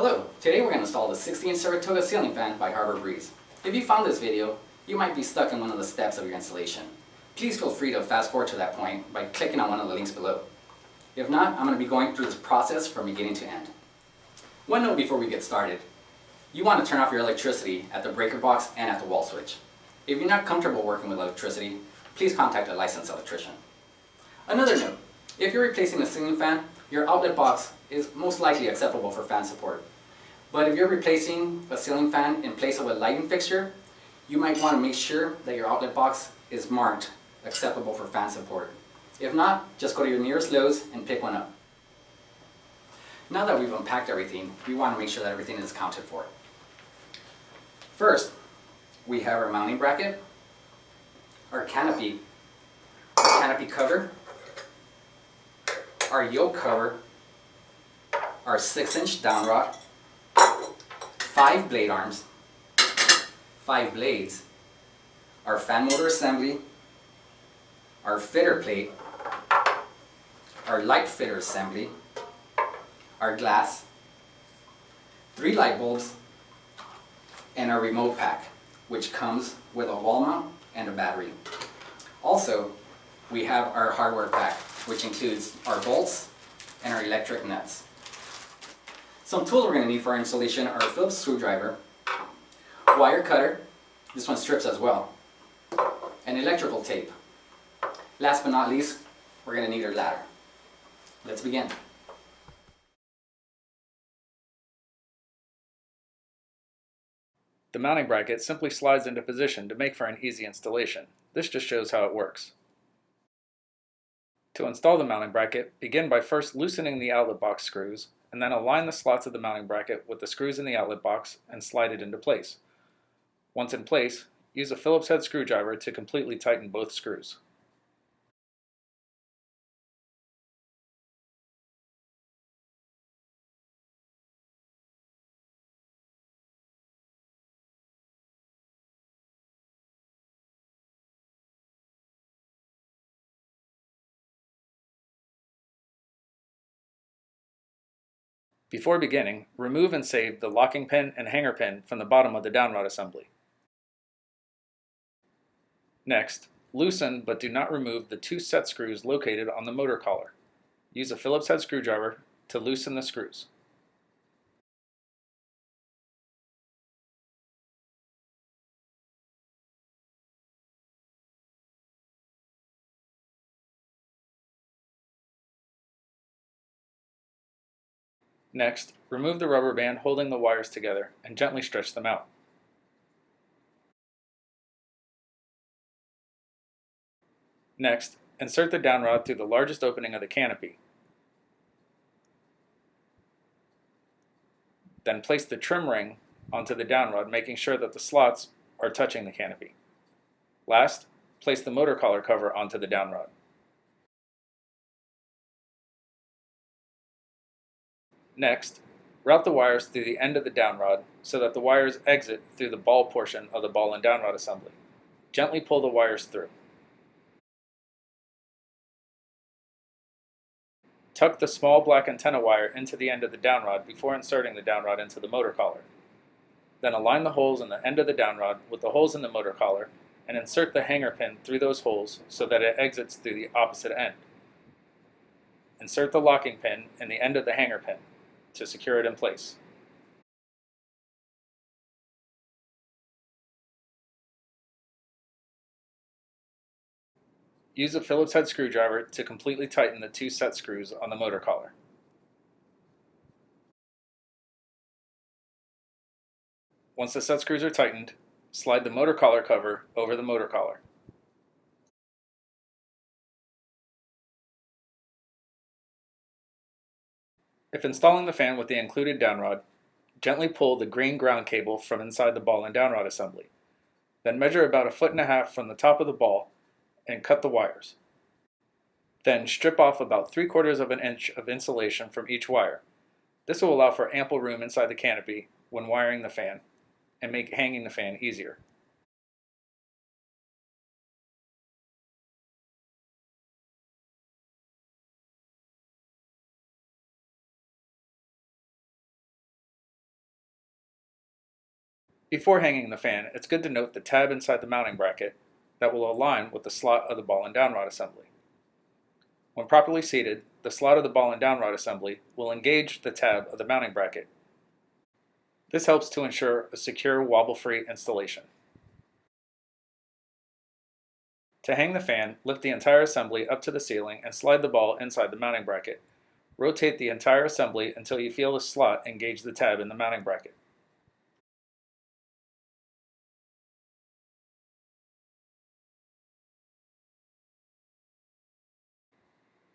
Hello, today we're going to install the 16-inch Saratoga Ceiling Fan by Harbor Breeze. If you found this video, you might be stuck in one of the steps of your installation. Please feel free to fast forward to that point by clicking on one of the links below. If not, I'm going to be going through this process from beginning to end. One note before we get started. You want to turn off your electricity at the breaker box and at the wall switch. If you're not comfortable working with electricity, please contact a licensed electrician. Another note, if you're replacing a ceiling fan, your outlet box is most likely acceptable for fan support. But if you're replacing a ceiling fan in place of a lighting fixture, you might want to make sure that your outlet box is marked acceptable for fan support. If not, just go to your nearest Lowe's and pick one up. Now that we've unpacked everything, we want to make sure that everything is accounted for. First, we have our mounting bracket, our canopy cover, our yoke cover, our 6-inch downrod, 5 blade arms, 5 blades, our fan motor assembly, our fitter plate, our light fitter assembly, our glass, 3 light bulbs, and our remote pack, which comes with a wall mount and a battery. Also, we have our hardware pack, which includes our bolts and our electric nuts. Some tools we're going to need for our installation are a Phillips screwdriver, wire cutter, this one strips as well, and electrical tape. Last but not least, we're going to need our ladder. Let's begin. The mounting bracket simply slides into position to make for an easy installation. This just shows how it works. To install the mounting bracket, begin by first loosening the outlet box screws, and then align the slots of the mounting bracket with the screws in the outlet box and slide it into place. Once in place, use a Phillips head screwdriver to completely tighten both screws. Before beginning, remove and save the locking pin and hanger pin from the bottom of the downrod assembly. Next, loosen but do not remove the 2 set screws located on the motor collar. Use a Phillips head screwdriver to loosen the screws. Next, remove the rubber band holding the wires together and gently stretch them out. Next, insert the downrod through the largest opening of the canopy. Then place the trim ring onto the downrod, making sure that the slots are touching the canopy. Last, place the motor collar cover onto the downrod. Next, route the wires through the end of the downrod so that the wires exit through the ball portion of the ball and downrod assembly. Gently pull the wires through. Tuck the small black antenna wire into the end of the downrod before inserting the downrod into the motor collar. Then align the holes in the end of the downrod with the holes in the motor collar and insert the hanger pin through those holes so that it exits through the opposite end. Insert the locking pin in the end of the hanger pin to secure it in place. Use a Phillips head screwdriver to completely tighten the 2 set screws on the motor collar. Once the set screws are tightened, slide the motor collar cover over the motor collar. If installing the fan with the included downrod, gently pull the green ground cable from inside the ball and downrod assembly. Then measure about 1.5 feet from the top of the ball and cut the wires. Then strip off about 3/4 of an inch of insulation from each wire. This will allow for ample room inside the canopy when wiring the fan and make hanging the fan easier. Before hanging the fan, it's good to note the tab inside the mounting bracket that will align with the slot of the ball and downrod assembly. When properly seated, the slot of the ball and downrod assembly will engage the tab of the mounting bracket. This helps to ensure a secure, wobble-free installation. To hang the fan, lift the entire assembly up to the ceiling and slide the ball inside the mounting bracket. Rotate the entire assembly until you feel the slot engage the tab in the mounting bracket.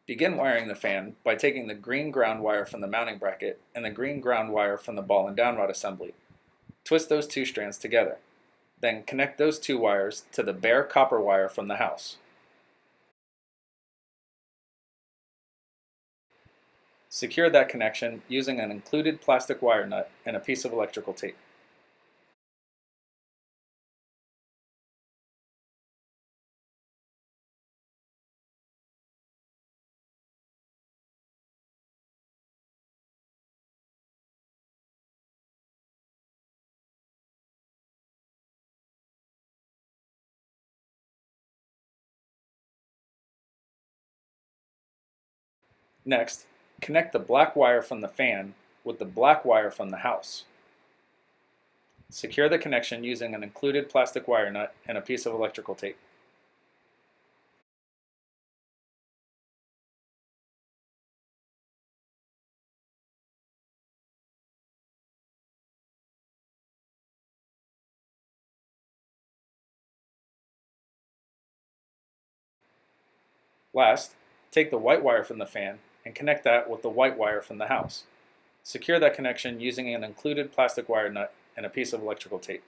Begin wiring the fan by taking the green ground wire from the mounting bracket and the green ground wire from the ball and downrod assembly. Twist those two strands together. Then connect those two wires to the bare copper wire from the house. Secure that connection using an included plastic wire nut and a piece of electrical tape. Next, connect the black wire from the fan with the black wire from the house. Secure the connection using an included plastic wire nut and a piece of electrical tape. Last, take the white wire from the fan and connect that with the white wire from the house. Secure that connection using an included plastic wire nut and a piece of electrical tape.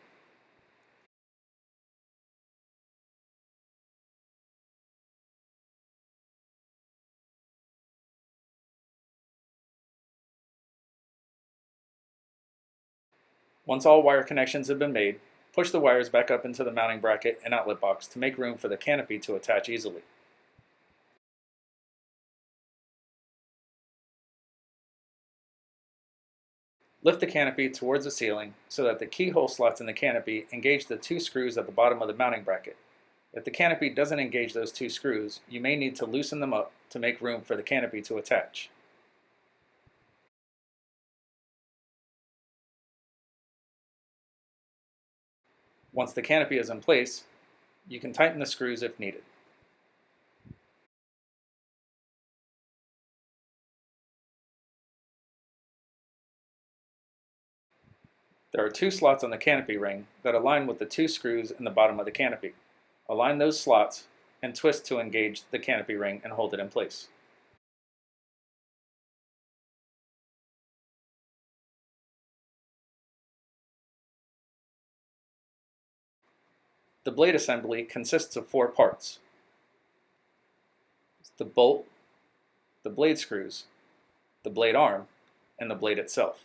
Once all wire connections have been made, push the wires back up into the mounting bracket and outlet box to make room for the canopy to attach easily. Lift the canopy towards the ceiling so that the keyhole slots in the canopy engage the two screws at the bottom of the mounting bracket. If the canopy doesn't engage those two screws, you may need to loosen them up to make room for the canopy to attach. Once the canopy is in place, you can tighten the screws if needed. There are two slots on the canopy ring that align with the two screws in the bottom of the canopy. Align those slots and twist to engage the canopy ring and hold it in place. The blade assembly consists of four parts: the bolt, the blade screws, the blade arm, and the blade itself.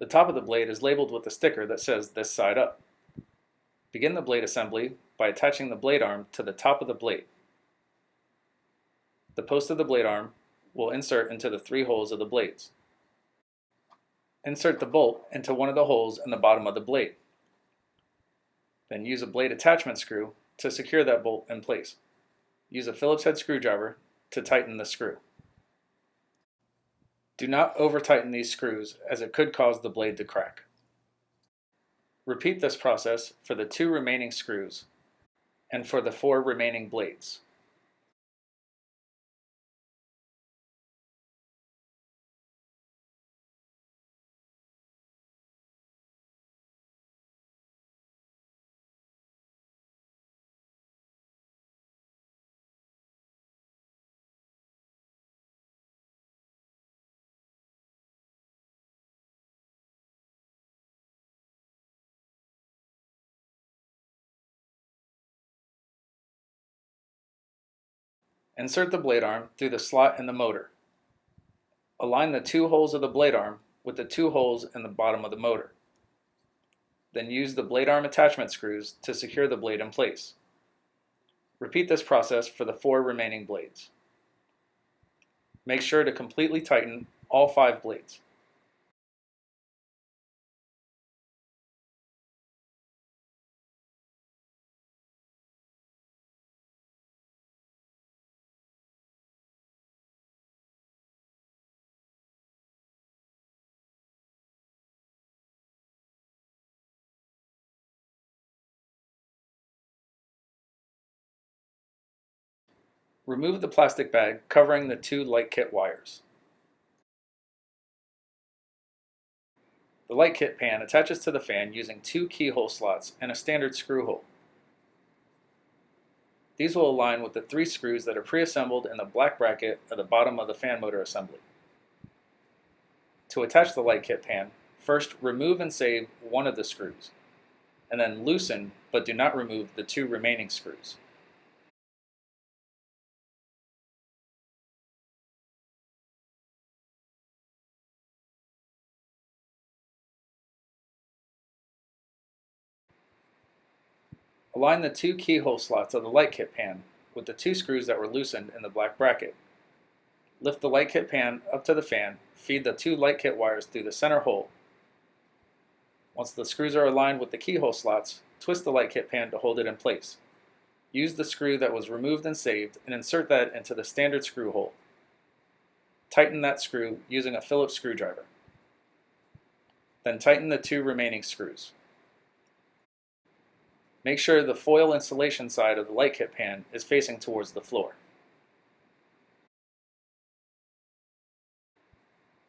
The top of the blade is labeled with a sticker that says "This side up." Begin the blade assembly by attaching the blade arm to the top of the blade. The post of the blade arm will insert into the three holes of the blades. Insert the bolt into one of the holes in the bottom of the blade. Then use a blade attachment screw to secure that bolt in place. Use a Phillips head screwdriver to tighten the screw. Do not over-tighten these screws as it could cause the blade to crack. Repeat this process for the two remaining screws and for the four remaining blades. Insert the blade arm through the slot in the motor. Align the two holes of the blade arm with the two holes in the bottom of the motor. Then use the blade arm attachment screws to secure the blade in place. Repeat this process for the four remaining blades. Make sure to completely tighten all 5 blades. Remove the plastic bag covering the 2 light kit wires. The light kit pan attaches to the fan using 2 keyhole slots and a standard screw hole. These will align with the 3 screws that are pre-assembled in the black bracket at the bottom of the fan motor assembly. To attach the light kit pan, first remove and save one of the screws, and then loosen but do not remove the 2 remaining screws. Align the 2 keyhole slots of the light kit pan with the 2 screws that were loosened in the black bracket. Lift the light kit pan up to the fan, feed the 2 light kit wires through the center hole. Once the screws are aligned with the keyhole slots, twist the light kit pan to hold it in place. Use the screw that was removed and saved and insert that into the standard screw hole. Tighten that screw using a Phillips screwdriver. Then tighten the 2 remaining screws. Make sure the foil insulation side of the light kit pan is facing towards the floor.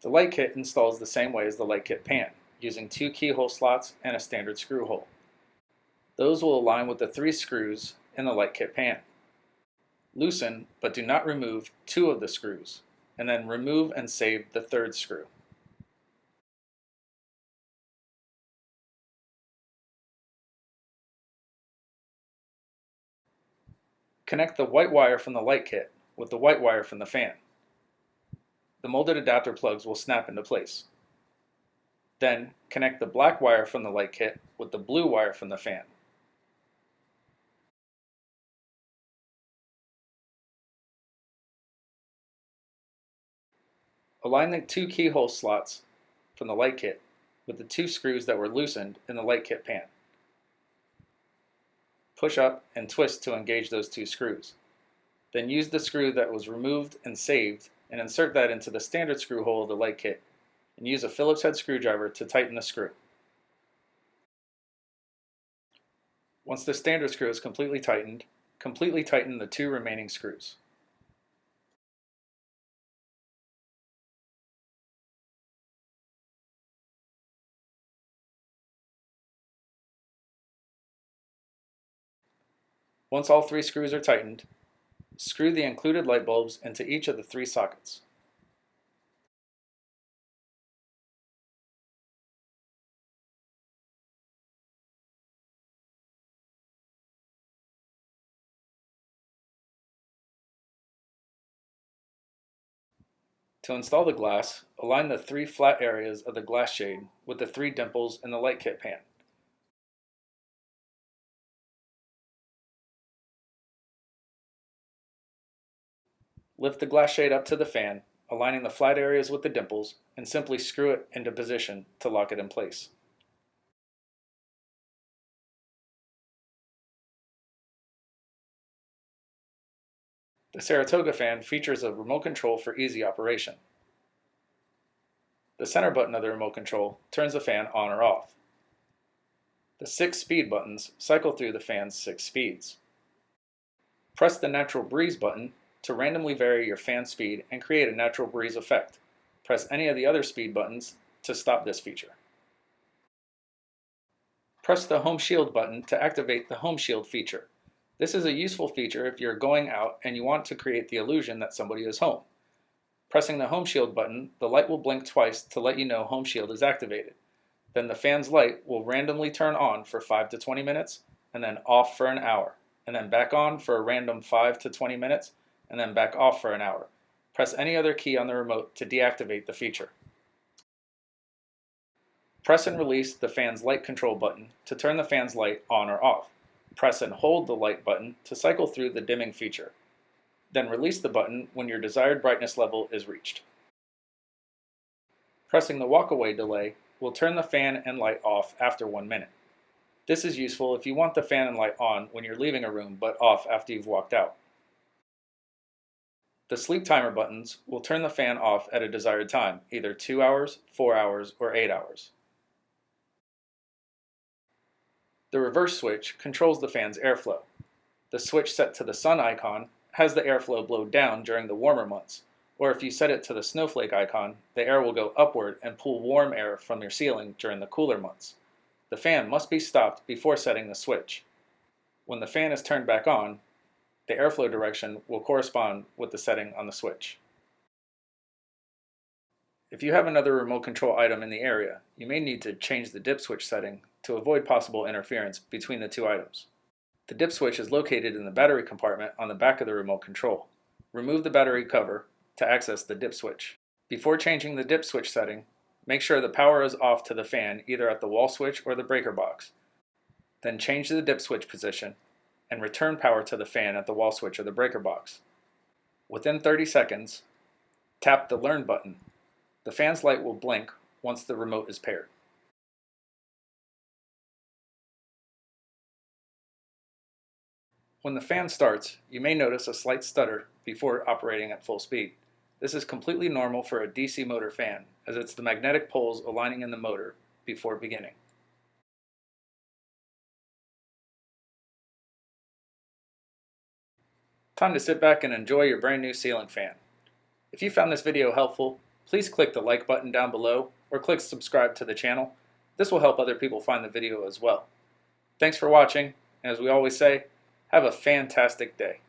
The light kit installs the same way as the light kit pan, using 2 keyhole slots and a standard screw hole. Those will align with the 3 screws in the light kit pan. Loosen, but do not remove 2 of the screws, and then remove and save the 3rd screw. Connect the white wire from the light kit with the white wire from the fan. The molded adapter plugs will snap into place. Then connect the black wire from the light kit with the blue wire from the fan. Align the 2 keyhole slots from the light kit with the 2 screws that were loosened in the light kit pan. Push up and twist to engage those 2 screws. Then use the screw that was removed and saved and insert that into the standard screw hole of the light kit and use a Phillips head screwdriver to tighten the screw. Once the standard screw is completely tighten the 2 remaining screws. Once all 3 screws are tightened, screw the included light bulbs into each of the 3 sockets. To install the glass, align the 3 flat areas of the glass shade with the 3 dimples in the light kit pan. Lift the glass shade up to the fan, aligning the flat areas with the dimples, and simply screw it into position to lock it in place. The Saratoga fan features a remote control for easy operation. The center button of the remote control turns the fan on or off. The 6 speed buttons cycle through the fan's 6 speeds. Press the natural breeze button to randomly vary your fan speed and create a natural breeze effect. Press any of the other speed buttons to stop this feature. Press the Home Shield button to activate the Home Shield feature. This is a useful feature if you're going out and you want to create the illusion that somebody is home. Pressing the Home Shield button, the light will blink twice to let you know Home Shield is activated. Then the fan's light will randomly turn on for 5 to 20 minutes, and then off for an hour, and then back on for a random 5 to 20 minutes, and then back off for an hour. Press any other key on the remote to deactivate the feature. Press and release the fan's light control button to turn the fan's light on or off. Press and hold the light button to cycle through the dimming feature. Then release the button when your desired brightness level is reached. Pressing the walk-away delay will turn the fan and light off after 1 minute. This is useful if you want the fan and light on when you're leaving a room but off after you've walked out. The sleep timer buttons will turn the fan off at a desired time, either 2 hours, 4 hours, or 8 hours. The reverse switch controls the fan's airflow. The switch set to the sun icon has the airflow blow down during the warmer months, or if you set it to the snowflake icon, the air will go upward and pull warm air from your ceiling during the cooler months. The fan must be stopped before setting the switch. When the fan is turned back on, the airflow direction will correspond with the setting on the switch. If you have another remote control item in the area, you may need to change the dip switch setting to avoid possible interference between the two items. The dip switch is located in the battery compartment on the back of the remote control. Remove the battery cover to access the dip switch. Before changing the dip switch setting, make sure the power is off to the fan either at the wall switch or the breaker box. Then change the dip switch position and return power to the fan at the wall switch or the breaker box. Within 30 seconds, tap the Learn button. The fan's light will blink once the remote is paired. When the fan starts, you may notice a slight stutter before operating at full speed. This is completely normal for a DC motor fan, as it's the magnetic poles aligning in the motor before beginning. Time to sit back and enjoy your brand new ceiling fan. If you found this video helpful, please click the like button down below or click subscribe to the channel. This will help other people find the video as well. Thanks for watching, and as we always say, have a fantastic day.